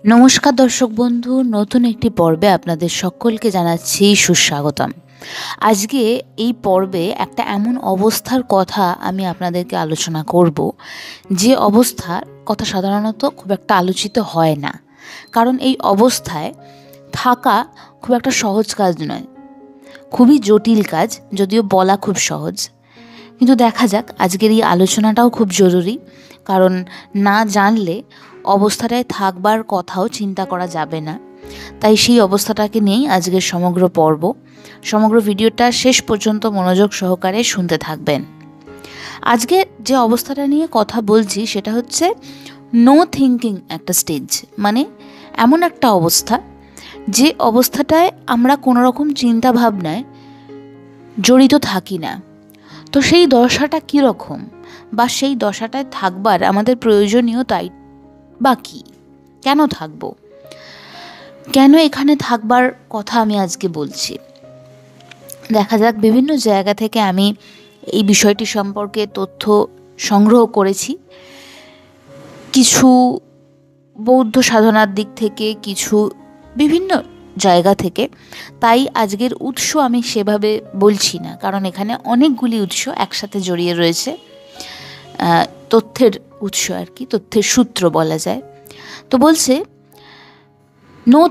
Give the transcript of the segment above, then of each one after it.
নমস্কার দর্শক বন্ধু, নতুন একটি পর্বে আপনাদের সকলকে জানাচ্ছি সুস্বাগতম। আজকে এই পর্বে একটা এমন অবস্থার কথা আমি আপনাদেরকে আলোচনা করব, যে অবস্থার কথা সাধারণত খুব একটা আলোচিত হয় না, কারণ এই অবস্থায় থাকা খুব একটা সহজ কাজ নয়, খুবই জটিল কাজ, যদিও বলা খুব সহজ। কিন্তু দেখা যাক, আজকের এই আলোচনাটাও খুব জরুরি, কারণ না জানলে অবস্থাটায় থাকবার কথাও চিন্তা করা যাবে না। তাই সেই অবস্থাটাকে নিয়েই আজকের সমগ্র পর্ব। সমগ্র ভিডিওটা শেষ পর্যন্ত মনোযোগ সহকারে শুনতে থাকবেন। আজকে যে অবস্থাটা নিয়ে কথা বলছি সেটা হচ্ছে নো থিঙ্কিং একটা স্টেজ, মানে এমন একটা অবস্থা যে অবস্থাটায় আমরা কোনো রকম চিন্তা ভাবনায় জড়িত থাকি না। তো সেই দশাটা কীরকম, বা সেই দশাটায় থাকবার আমাদের প্রয়োজনীয়তাই বা কী, কেন থাকব, কেন এখানে থাকবার কথা আমি আজকে বলছি। দেখা যাক, বিভিন্ন জায়গা থেকে আমি এই বিষয়টি সম্পর্কে তথ্য সংগ্রহ করেছি, কিছু বৌদ্ধ সাধনার দিক থেকে, কিছু বিভিন্ন জায়গা থেকে। তাই আজকের উৎস আমি সেভাবে বলছি না, কারণ এখানে অনেকগুলি উৎস একসাথে জড়িয়ে রয়েছে, তথ্যের উৎস আর কি, তথ্যের সূত্র বলা যায়। তো বলছে নো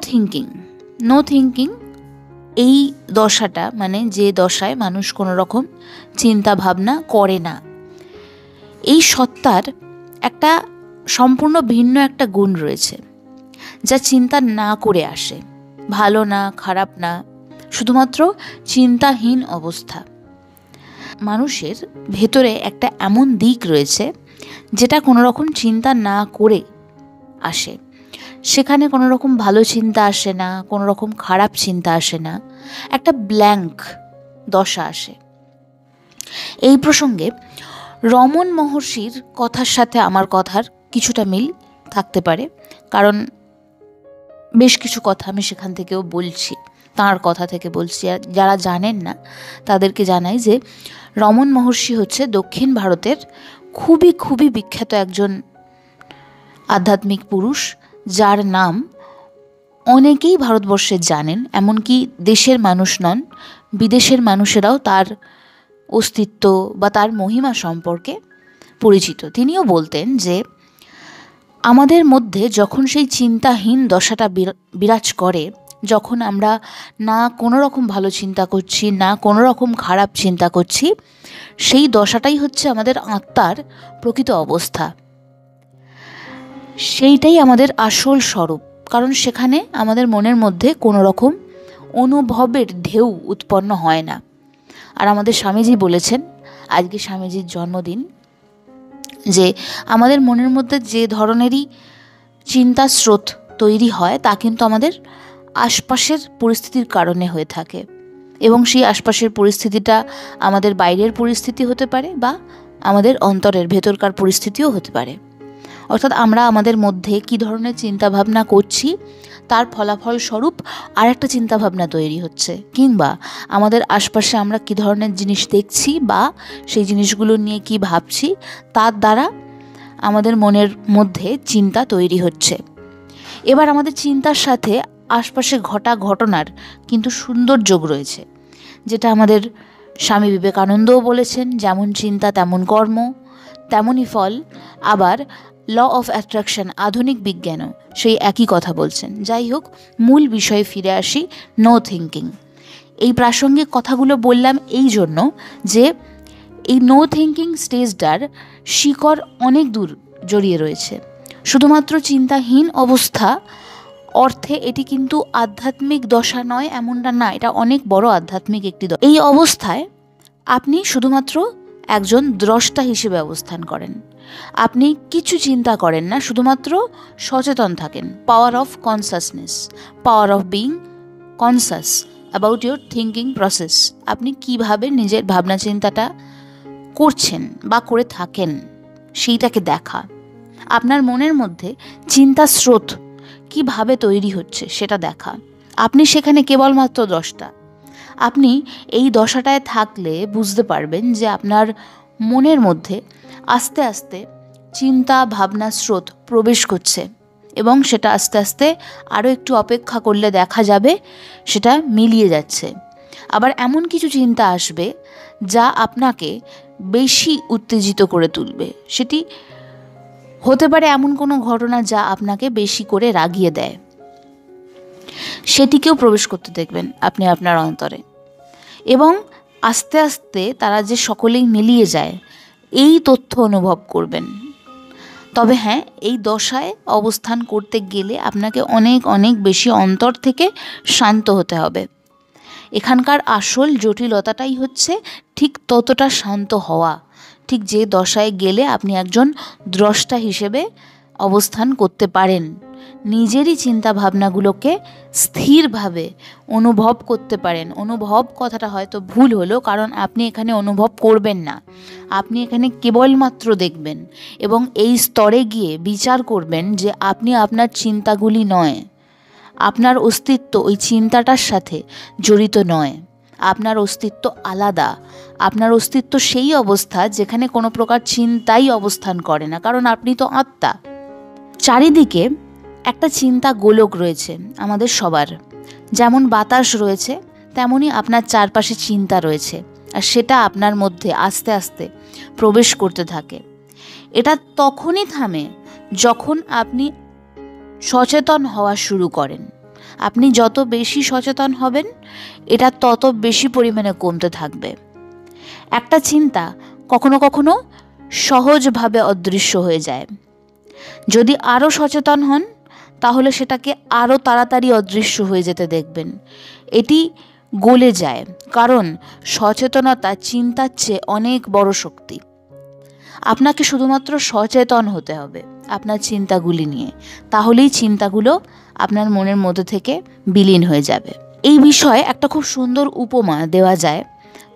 থিঙ্কিং এই দশাটা, মানে যে দশায় মানুষ কোনো রকম চিন্তা ভাবনা করে না, এই সত্তার একটা সম্পূর্ণ ভিন্ন একটা গুণ রয়েছে, যা চিন্তা না করে আসে, ভালো না খারাপ না, শুধুমাত্র চিন্তাহীন অবস্থা। মানুষের ভেতরে একটা এমন দিক রয়েছে যেটা কোনো রকম চিন্তা না করে আসে। সেখানে কোনো রকম ভালো চিন্তা আসে না, কোনো রকম খারাপ চিন্তা আসে না, একটা ব্ল্যাঙ্ক দশা আসে। এই প্রসঙ্গে রমন মহর্ষির কথার সাথে আমার কথার কিছুটা মিল থাকতে পারে, কারণ বেশ কিছু কথা আমি সেখান থেকেও বলছি, তাঁর কথা থেকে বলছি। আর যারা জানেন না তাদেরকে জানাই যে রমন মহর্ষি হচ্ছে দক্ষিণ ভারতের খুবই খুবই বিখ্যাত একজন আধ্যাত্মিক পুরুষ, যার নাম অনেকেই ভারতবর্ষে জানেন, এমনকি দেশের মানুষ নন, বিদেশের মানুষেরাও তার অস্তিত্ব বা তার মহিমা সম্পর্কে পরিচিত। তিনিও বলতেন যে আমাদের মধ্যে যখন সেই চিন্তাহীন দশাটা বিরাজ করে, যখন আমরা না কোনো রকম ভালো চিন্তা করছি, না কোনো রকম খারাপ চিন্তা করছি, সেই দশাটাই হচ্ছে আমাদের আত্মার প্রকৃত অবস্থা, সেইটাই আমাদের আসল স্বরূপ। কারণ সেখানে আমাদের মনের মধ্যে কোনো রকম অনুভবের ঢেউ উৎপন্ন হয় না। আর আমাদের স্বামীজি বলেছেন, আজকে স্বামীজির জন্মদিন, যে আমাদের মনের মধ্যে যে ধরনেরই চিন্তা স্রোত তৈরি হয় তা কিন্তু আমাদের আশপাশের পরিস্থিতির কারণে হয়ে থাকে, এবং সেই আশপাশের পরিস্থিতিটা আমাদের বাইরের পরিস্থিতি হতে পারে বা আমাদের অন্তরের ভেতরকার পরিস্থিতিও হতে পারে। অর্থাৎ আমরা আমাদের মধ্যে কী ধরনের চিন্তাভাবনা করছি তার ফলাফল স্বরূপ আর একটা চিন্তাভাবনা তৈরি হচ্ছে, কিংবা আমাদের আশপাশে আমরা কী ধরনের জিনিস দেখছি বা সেই জিনিসগুলো নিয়ে কী ভাবছি তার দ্বারা আমাদের মনের মধ্যে চিন্তা তৈরি হচ্ছে। এবার আমাদের চিন্তার সাথে আশপাশে ঘটা ঘটনার কিন্তু সুন্দর যোগ রয়েছে, যেটা আমাদের স্বামী বিবেকানন্দও বলেছেন, যেমন চিন্তা তেমন কর্ম, তেমনই ফল। আবার ল অফ অ্যাট্রাকশন, আধুনিক বিজ্ঞানও সেই একই কথা বলছেন। যাই হোক, মূল বিষয়ে ফিরে আসি, নো থিঙ্কিং। এই প্রাসঙ্গিক কথাগুলো বললাম এই জন্য যে এই নো থিঙ্কিং স্টেজটার শিকড় অনেক দূর জড়িয়ে রয়েছে। শুধুমাত্র চিন্তাহীন অবস্থা অর্থে এটি কিন্তু আধ্যাত্মিক দশা নয়, এমনটা না, এটা অনেক বড় আধ্যাত্মিক একটি দশা। এই অবস্থায় আপনি শুধুমাত্র একজন দ্রষ্টা হিসেবে অবস্থান করেন, আপনি কিছু চিন্তা করেন না, শুধুমাত্র সচেতন থাকেন। Power of consciousness, power of being conscious about your thinking process. আপনি কিভাবে নিজের ভাবনা চিন্তাটা করছেন বা করে থাকেন সেইটাকে দেখা, আপনার মনের মধ্যে চিন্তা স্রোত কিভাবে তৈরি হচ্ছে সেটা দেখা। আপনি সেখানে কেবলমাত্র দ্রষ্টা। আপনি এই দশাটায় থাকলে বুঝতে পারবেন যে আপনার মনের মধ্যে আস্তে আস্তে চিন্তা ভাবনা স্রোত প্রবেশ করছে, এবং সেটা আস্তে আস্তে আরও একটু অপেক্ষা করলে দেখা যাবে সেটা মিলিয়ে যাচ্ছে। আবার এমন কিছু চিন্তা আসবে যা আপনাকে বেশি উত্তেজিত করে তুলবে। সেটি হতে পারে এমন কোনো ঘটনা যা আপনাকে বেশি করে রাগিয়ে দেয়, সেটিকেও প্রবেশ করতে দেখবেন আপনি আপনার অন্তরে। এবং আস্তে আস্তে তারা যে সকলেই মিলিয়ে যায় এই তথ্য অনুভব করবেন। তবে হ্যাঁ, এই দশায় অবস্থান করতে গেলে আপনাকে অনেক অনেক বেশি অন্তর থেকে শান্ত হতে হবে। এখানকার আসল জটিলতাটাই হচ্ছে ঠিক ততটা শান্ত হওয়া, ঠিক যে দশায় গেলে আপনি একজন দ্রষ্টা হিসেবে অবস্থান করতে পারেন, নিজেরই চিন্তা ভাবনাগুলোকে স্থিরভাবে অনুভব করতে পারেন। অনুভব কথাটা হয়তো ভুল হলো, কারণ আপনি এখানে অনুভব করবেন না, আপনি এখানে কেবলমাত্র দেখবেন এবং এই স্তরে গিয়ে বিচার করবেন যে আপনি আপনার চিন্তাগুলি নয়, আপনার অস্তিত্ব ওই চিন্তাটার সাথে জড়িত নয়, আপনার অস্তিত্ব আলাদা। আপনার অস্তিত্ব সেই অবস্থা যেখানে কোনো প্রকার চিন্তাই অবস্থান করে না, কারণ আপনি তো আত্মা। চারিদিকে একটা চিন্তা গোলক রয়েছে আমাদের সবার, যেমন বাতাস রয়েছে তেমনই আপনার চারপাশে চিন্তা রয়েছে, আর সেটা আপনার মধ্যে আস্তে আস্তে প্রবেশ করতে থাকে। এটা তখনই থামে যখন আপনি সচেতন হওয়া শুরু করেন। আপনি যত বেশি সচেতন হবেন এটা তত বেশি পরিমাণে কমতে থাকবে। একটা চিন্তা কখনো কখনো সহজভাবে অদৃশ্য হয়ে যায়। যদি আরও সচেতন হন তাহলে সেটাকে আরও তাড়াতাড়ি অদৃশ্য হয়ে যেতে দেখবেন। এটি গলে যায়, কারণ সচেতনতা চিন্তার চেয়ে অনেক বড় শক্তি। আপনাকে শুধুমাত্র সচেতন হতে হবে আপনার চিন্তাগুলি নিয়ে, তাহলেই চিন্তাগুলো আপনার মনের মধ্যে থেকে বিলীন হয়ে যাবে। এই বিষয়ে একটা খুব সুন্দর উপমা দেওয়া যায়।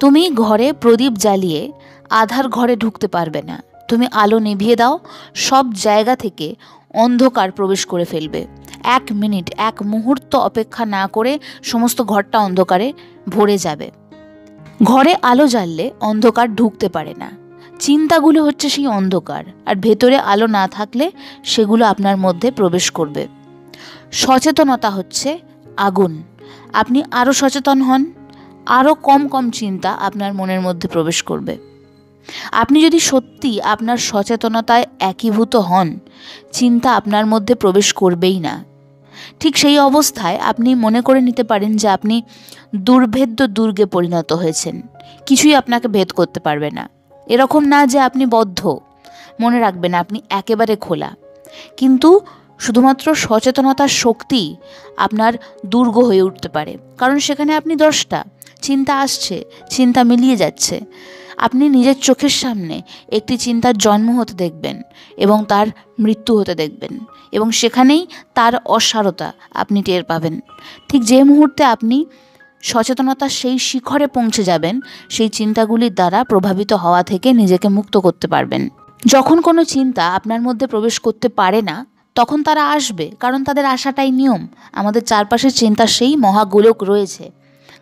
তুমি ঘরে প্রদীপ জ্বালিয়ে আধার ঘরে ঢুকতে পারবে না, তুমি আলো নিভিয়ে দাও, সব জায়গা থেকে অন্ধকার প্রবেশ করে ফেলবে। 1 মিনিট, 1 মুহূর্ত অপেক্ষা না করে সমস্ত ঘরটা অন্ধকারে ভরে যাবে। ঘরে আলো জ্বাললে অন্ধকার ঢুকতে পারে না। চিন্তাগুলো হচ্ছে সেই অন্ধকার, আর ভেতরে আলো না থাকলে সেগুলো আপনার মধ্যে প্রবেশ করবে। সচেতনতা হচ্ছে আগুন। আপনি আরও সচেতন হন, আরও কম কম চিন্তা আপনার মনের মধ্যে প্রবেশ করবে। আপনি যদি সত্যি আপনার সচেতনতায় একীভূত হন, চিন্তা আপনার মধ্যে প্রবেশ করবেই না। ঠিক সেই অবস্থায় আপনি মনে করে নিতে পারেন যে আপনি দুর্ভেদ্য দুর্গে পরিণত হয়েছেন, কিছুই আপনাকে ভেদ করতে পারবে না। এরকম না যে আপনি বদ্ধ, মনে রাখবেন আপনি একেবারে খোলা। কিন্তু শুধুমাত্র সচেতনতার শক্তি আপনার দুর্গ হয়ে উঠতে পারে, কারণ সেখানে আপনি দ্রষ্টা। চিন্তা আসছে, চিন্তা মিলিয়ে যাচ্ছে, আপনি নিজের চোখের সামনে একটি চিন্তার জন্ম হতে দেখবেন এবং তার মৃত্যু হতে দেখবেন, এবং সেখানেই তার অসারতা আপনি টের পাবেন। ঠিক যে মুহূর্তে আপনি সচেতনতার সেই শিখরে পৌঁছে যাবেন, সেই চিন্তাগুলির দ্বারা প্রভাবিত হওয়া থেকে নিজেকে মুক্ত করতে পারবেন। যখন কোনো চিন্তা আপনার মধ্যে প্রবেশ করতে পারে না, তখন তারা আসবে, কারণ তাদের আসাটাই নিয়ম। আমাদের চারপাশে চিন্তার সেই মহাগোলক রয়েছে,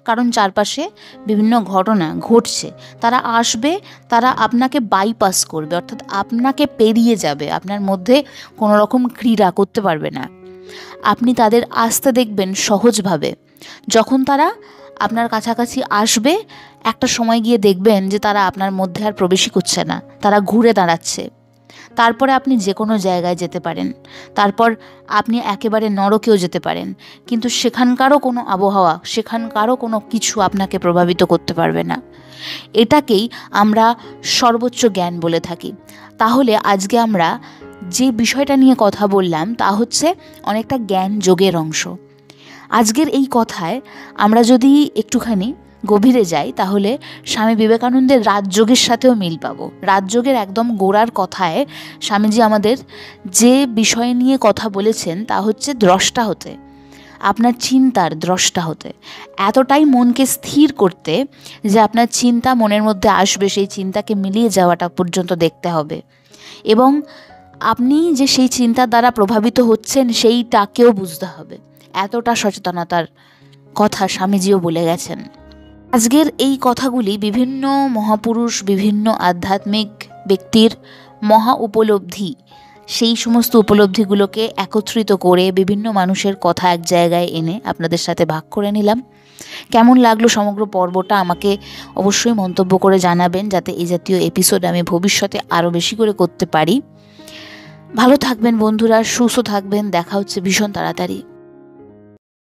কারণ চারপাশে বিভিন্ন ঘটনা ঘটছে। তারা আসবে, তারা আপনাকে বাইপাস করবে, অর্থাৎ আপনাকে পেরিয়ে যাবে, আপনার মধ্যে কোনো রকম ক্রীড়া করতে পারবে না। আপনি তাদের আসতে দেখবেন সহজভাবে। যখন তারা আপনার কাছাকাছি আসবে, একটা সময় গিয়ে দেখবেন যে তারা আপনার মধ্যে আর প্রবেশই করছে না, তারা ঘুরে দাঁড়াচ্ছে। তারপরে আপনি যে কোনো জায়গায় যেতে পারেন, তারপর আপনি একেবারে নরকেও যেতে পারেন, কিন্তু সেখানকারও কোনো আবহাওয়া, সেখানকারও কোনো কিছু আপনাকে প্রভাবিত করতে পারবে না। এটাকেই আমরা সর্বোচ্চ জ্ঞান বলে থাকি। তাহলে আজকে আমরা যে বিষয়টা নিয়ে কথা বললাম তা হচ্ছে অনেকটা জ্ঞান যোগের অংশ। আজকের এই কথায় আমরা যদি একটুখানি গভীরে যাই, তাহলে স্বামী বিবেকানন্দের রাজযোগের সাথেও মিল পাবো। রাজযোগের একদম গোড়ার কথায় স্বামীজি আমাদের যে বিষয় নিয়ে কথা বলেছেন তা হচ্ছে দ্রষ্টা হতে, আপনার চিন্তার দ্রষ্টা হতে। এতটাই মনকে স্থির করতে যে আপনার চিন্তা মনের মধ্যে আসবে, সেই চিন্তাকে মিলিয়ে যাওয়াটা পর্যন্ত দেখতে হবে, এবং আপনি যে সেই চিন্তার দ্বারা প্রভাবিত হচ্ছেন সেইটাকেও বুঝতে হবে। এতটা সচেতনতার কথা স্বামীজিও বলে গেছেন। আজকের এই কথাগুলি বিভিন্ন মহাপুরুষ, বিভিন্ন আধ্যাত্মিক ব্যক্তির মহা উপলব্ধি, সেই সমস্ত উপলব্ধিগুলোকে একত্রিত করে বিভিন্ন মানুষের কথা এক জায়গায় এনে আপনাদের সাথে ভাগ করে নিলাম। কেমন লাগলো সমগ্র পর্বটা আমাকে অবশ্যই মন্তব্য করে জানাবেন, যাতে এই জাতীয় এপিসোড আমি ভবিষ্যতে আরও বেশি করে করতে পারি। ভালো থাকবেন বন্ধুরা, সুস্থ থাকবেন, দেখা হচ্ছে ভীষণ তাড়াতাড়ি।